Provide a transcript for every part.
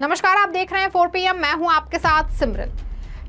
नमस्कार, आप देख रहे हैं 4 PM। मैं हूं आपके साथ सिमरन।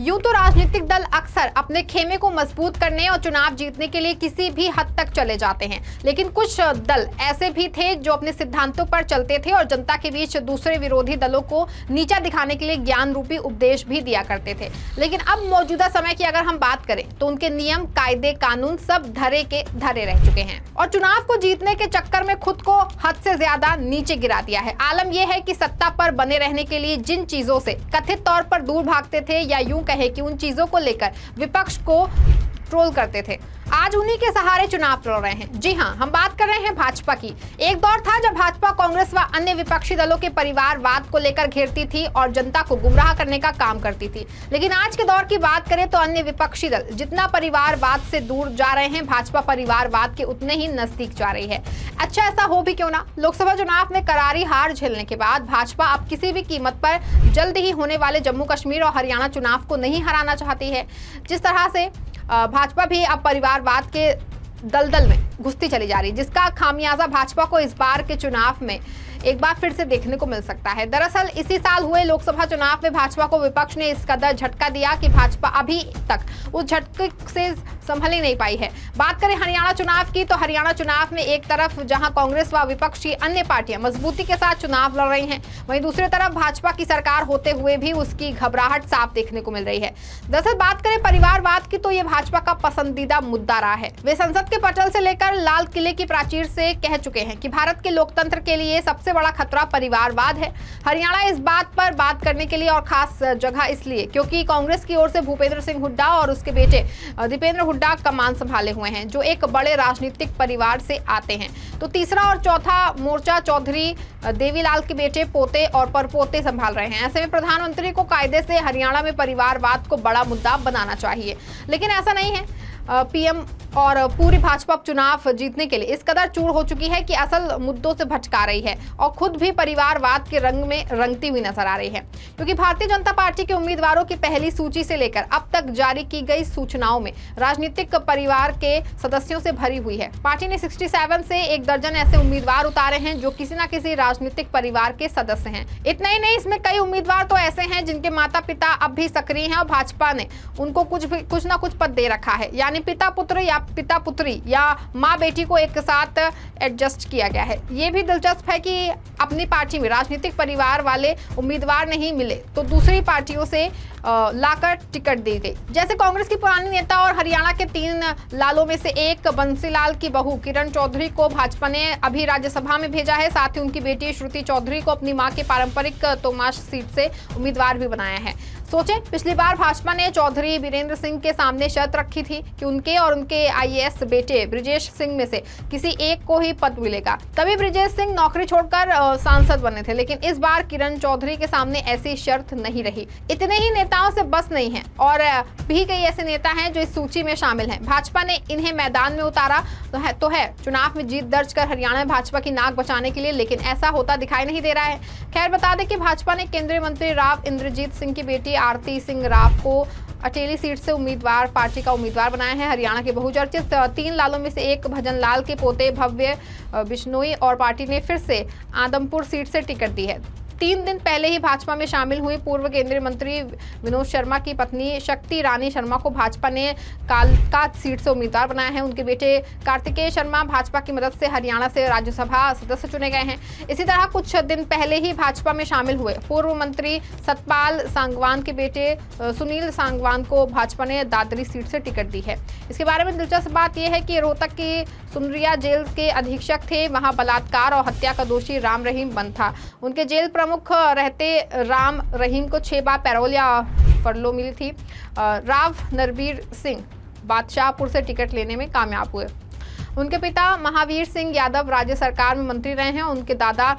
यूं तो राजनीतिक दल अक्सर अपने खेमे को मजबूत करने और चुनाव जीतने के लिए किसी भी हद तक चले जाते हैं, लेकिन कुछ दल ऐसे भी थे जो अपने सिद्धांतों पर चलते थे और जनता के बीच दूसरे विरोधी दलों को नीचा दिखाने के लिए ज्ञान रूपी उपदेश भी दिया करते थे। लेकिन अब मौजूदा समय की अगर हम बात करें तो उनके नियम, कायदे, कानून सब धरे के धरे रह चुके हैं और चुनाव को जीतने के चक्कर में खुद को हद से ज्यादा नीचे गिरा दिया है। आलम यह है कि सत्ता पर बने रहने के लिए जिन चीजों से कथित तौर पर दूर भागते थे या यूं कहे कि उन चीजों को लेकर विपक्ष को ट्रोल करते थे, आज उन्हीं के सहारे चुनाव लड़ रहे हैं। जी हां, हम बात कर रहे हैं भाजपा की। एक दौर था जब भाजपा कांग्रेस व अन्य विपक्षी दलों के परिवारवाद को लेकर घेरती थी और जनता को गुमराह करने का काम करती थी। लेकिन आज के दौर की बात करें तो अन्य विपक्षी दल जितना परिवारवाद से दूर जा रहे हैं, भाजपा परिवारवाद के उतने ही नजदीक जा रही है। अच्छा, ऐसा हो भी क्यों ना। लोकसभा चुनाव में करारी हार झेलने के बाद भाजपा अब किसी भी कीमत पर जल्द ही होने वाले जम्मू कश्मीर और हरियाणा चुनाव को नहीं हराना चाहती है। जिस तरह से भाजपा भी अब परिवारवाद के दलदल में घुसती चली जा रही है, जिसका खामियाजा भाजपा को इस बार के चुनाव में एक बार फिर से देखने को मिल सकता है। दरअसल इसी साल हुए लोकसभा चुनाव में भाजपा को विपक्ष ने इस कदर झटका दिया कि भाजपा अभी तक उस झटके से संभल ही नहीं पाई है। बात करें हरियाणा चुनाव की तो हरियाणा चुनाव में एक तरफ जहां कांग्रेस व विपक्ष की अन्य पार्टियां मजबूती के साथ चुनाव लड़ रही हैं, वहीं दूसरी तरफ भाजपा की सरकार होते हुए भी उसकी घबराहट साफ देखने को मिल रही है। दरअसल बात करें परिवारवाद की तो ये भाजपा का पसंदीदा मुद्दा रहा है। वे संसद के पटल से लेकर लाल किले की प्राचीर से कह चुके हैं कि भारत के लोकतंत्र के लिए सबसे बड़ा खतरा परिवारवाद है। हरियाणा इस बात पर बात करने के लिए और खास जगह इसलिए क्योंकि कांग्रेस की ओर से भूपेंद्र सिंह हुड्डा और उसके बेटे दीपेंद्र हुड्डा कमान संभाले हुए हैं, जो एक बड़े राजनीतिक परिवार से आते हैं। तो तीसरा और चौथा मोर्चा चौधरी देवीलाल के बेटे, पोते और परपोते संभाल रहे हैं। ऐसे में प्रधानमंत्री को कायदे से हरियाणा में परिवारवाद को बड़ा मुद्दा बनाना चाहिए, लेकिन ऐसा नहीं है। पीएम और पूरी भाजपा चुनाव जीतने के लिए इस कदर चूर हो चुकी है कि असल मुद्दों से भटका रही है और खुद भी परिवारवाद के रंग में रंगती हुई नजर आ रही है, क्योंकि भारतीय जनता पार्टी के उम्मीदवारों की पहली सूची से लेकर अब तक जारी की गई सूचनाओं में राजनीतिक परिवार के सदस्यों से भरी हुई है। पार्टी ने 67 से एक दर्जन ऐसे उम्मीदवार उतारे हैं जो किसी न किसी राजनीतिक परिवार के सदस्य हैं। इतना ही नहीं, इसमें कई उम्मीदवार तो ऐसे हैं जिनके माता पिता अब भी सक्रिय हैं और भाजपा ने उनको कुछ न कुछ पद दे रखा है, यानी पिता पुत्र या पिता पुत्री या माँ बेटी को एक साथ एडजस्ट किया गया है। ये भी दिलचस्प है कि अपनी पार्टी में राजनीतिक परिवार वाले उम्मीदवार नहीं मिले तो दूसरी पार्टियों से लाकर टिकट दी गई। जैसे कांग्रेस की पुरानी नेता और हरियाणा के 3 लालों में से एक बंसीलाल की बहू किरण चौधरी को भाजपा ने अभी राज्यसभा में भेजा है। साथ ही उनकी बेटी श्रुति चौधरी को अपनी मां के पारंपरिक तोमाश सीट से उम्मीदवार भी बनाया है। सोचें, पिछली बार भाजपा ने चौधरी वीरेंद्र सिंह के सामने शर्त रखी थी कि उनके और उनके आईएएस बेटे ब्रिजेश सिंह में से किसी एक को ही पद मिलेगा। तभी ब्रिजेश सिंह नौकरी छोड़कर सांसद बने थे, लेकिन इस बार किरण चौधरी के सामने ऐसी शर्त नहीं रही। इतने ही नेताओं से बस नहीं है और भी कई ऐसे नेता हैं जो इस सूची में शामिल हैं। भाजपा ने इन्हें मैदान में उतारा तो है चुनाव में जीत दर्ज कर हरियाणा में भाजपा की नाक बचाने के लिए, लेकिन ऐसा होता दिखाई नहीं दे रहा है। खैर, बता दें कि भाजपा ने केंद्रीय मंत्री राव इंद्रजीत सिंह की बेटी आरती सिंह राव को अटेली सीट से पार्टी का उम्मीदवार बनाया है। हरियाणा के बहुचर्चित 3 लालों में से एक भजन लाल के पोते भव्य बिश्नोई और पार्टी ने फिर से आदमपुर सीट से टिकट दी है। 3 दिन पहले ही भाजपा में शामिल हुई पूर्व केंद्रीय मंत्री विनोद शर्मा की पत्नी शक्ति रानी शर्मा को भाजपा ने कालका सीट से उम्मीदवार बनाया है। उनके बेटे कार्तिकेय शर्मा भाजपा की मदद से हरियाणा से राज्यसभा सदस्य चुने गए हैं। इसी तरह कुछ दिन पहले ही भाजपा में शामिल हुए पूर्व मंत्री सतपाल सांगवान के बेटे सुनील सांगवान को भाजपा ने दादरी सीट से टिकट दी है। इसके बारे में दिलचस्प बात यह है कि रोहतक की सुनरिया जेल के अधीक्षक थे, वहां बलात्कार और हत्या का दोषी राम रहीम बंद था। उनके जेल प्रमुख रहते राम रहीम को 6 बार पैरोल या फरलो मिली थी। राव नरबीर सिंह बादशाहपुर से टिकट लेने में कामयाब हुए। उनके पिता महावीर सिंह यादव राज्य सरकार में मंत्री रहे हैं। उनके दादा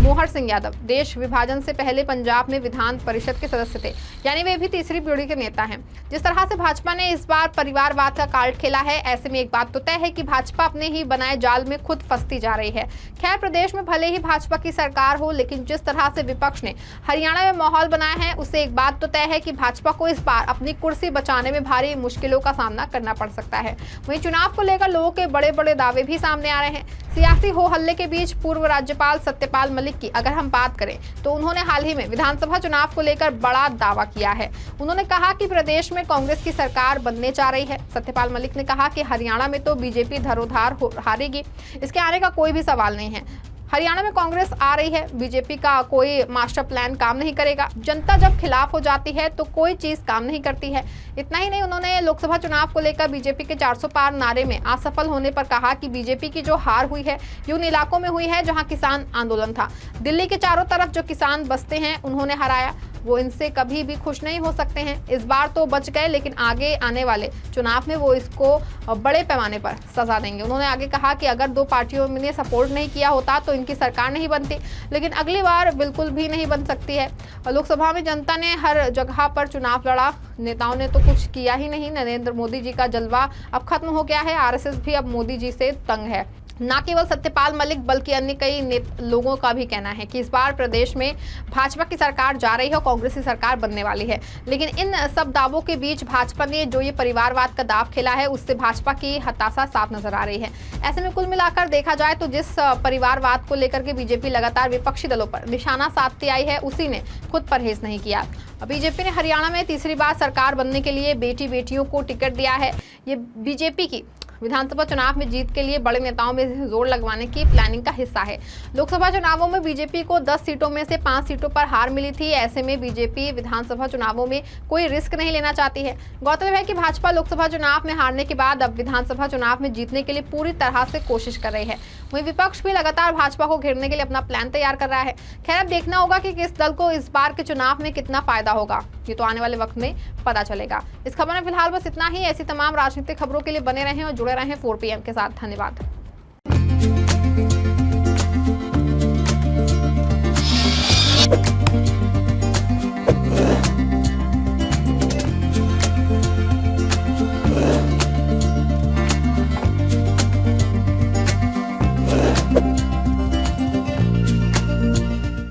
मोहर सिंह यादव देश विभाजन से पहले पंजाब में विधान परिषद के सदस्य थे, यानी वे भी तीसरी पीढ़ी के नेता हैं। जिस तरह से भाजपा ने इस बार परिवारवाद का कार्ड खेला है, ऐसे में एक बात तो तय है कि भाजपा अपने ही बनाए जाल में खुद फंसती जा रही है। खैर, प्रदेश में भले ही भाजपा की सरकार हो, लेकिन जिस तरह से विपक्ष ने हरियाणा में माहौल बनाया है, उससे एक बात तो तय है कि भाजपा को इस बार अपनी कुर्सी बचाने में भारी मुश्किलों का सामना करना पड़ सकता है। वहीं चुनाव को लेकर लोगों के बड़े बड़े दावे भी सामने आ रहे हैं। सियासी हो हल्ले के बीच पूर्व राज्यपाल सत्यपाल मलिक की अगर हम बात करें तो उन्होंने हाल ही में विधानसभा चुनाव को लेकर बड़ा दावा किया है। उन्होंने कहा कि प्रदेश में कांग्रेस की सरकार बनने जा रही है। सत्यपाल मलिक ने कहा कि हरियाणा में तो बीजेपी धरोधार हारेगी, इसके आने का कोई भी सवाल नहीं है। हरियाणा में कांग्रेस आ रही है, बीजेपी का कोई मास्टर प्लान काम नहीं करेगा। जनता जब खिलाफ हो जाती है तो कोई चीज काम नहीं करती है। इतना ही नहीं, उन्होंने लोकसभा चुनाव को लेकर बीजेपी के 400 पार नारे में असफल होने पर कहा कि बीजेपी की जो हार हुई है ये उन इलाकों में हुई है जहां किसान आंदोलन था। दिल्ली के चारों तरफ जो किसान बसते हैं उन्होंने हराया, वो इनसे कभी भी खुश नहीं हो सकते हैं। इस बार तो बच गए, लेकिन आगे आने वाले चुनाव में वो इसको बड़े पैमाने पर सजा देंगे। उन्होंने आगे कहा कि अगर दो पार्टियों ने सपोर्ट नहीं किया होता तो इनकी सरकार नहीं बनती, लेकिन अगली बार बिल्कुल भी नहीं बन सकती है। लोकसभा में जनता ने हर जगह पर चुनाव लड़ा, नेताओं ने तो कुछ किया ही नहीं। नरेंद्र मोदी जी का जलवा अब खत्म हो गया है। आरएसएस भी अब मोदी जी से तंग है। न केवल सत्यपाल मलिक बल्कि अन्य कई लोगों का भी कहना है कि इस बार प्रदेश में भाजपा की सरकार जा रही है और कांग्रेस की सरकार बनने वाली है। लेकिन इन सब दावों के बीच भाजपा ने जो ये परिवारवाद का दाव खेला है उससे भाजपा की हताशा साफ नजर आ रही है। ऐसे में कुल मिलाकर देखा जाए तो जिस परिवारवाद को लेकर के बीजेपी लगातार विपक्षी दलों पर निशाना साधती आई है उसी ने खुद परहेज नहीं किया। बीजेपी ने हरियाणा में तीसरी बार सरकार बनने के लिए बेटी बेटियों को टिकट दिया है। ये बीजेपी की विधानसभा चुनाव में जीत के लिए बड़े नेताओं में जोर लगवाने की प्लानिंग का हिस्सा है। लोकसभा चुनावों में बीजेपी को 10 सीटों में से 5 सीटों पर हार मिली थी। ऐसे में बीजेपी विधानसभा चुनावों में कोई रिस्क नहीं लेना चाहती है। गौरतलब है कि भाजपा लोकसभा चुनाव में हारने के बाद अब विधानसभा चुनाव में जीतने के लिए पूरी तरह से कोशिश कर रही है। वहीं विपक्ष भी लगातार भाजपा को घेरने के लिए अपना प्लान तैयार कर रहा है। खैर, अब देखना होगा कि किस दल को इस बार के चुनाव में कितना फायदा होगा, ये तो आने वाले वक्त में पता चलेगा। इस खबर में फिलहाल बस इतना ही। ऐसी तमाम राजनीतिक खबरों के लिए बने रहें और जुड़े रहें 4 PM के साथ। धन्यवाद।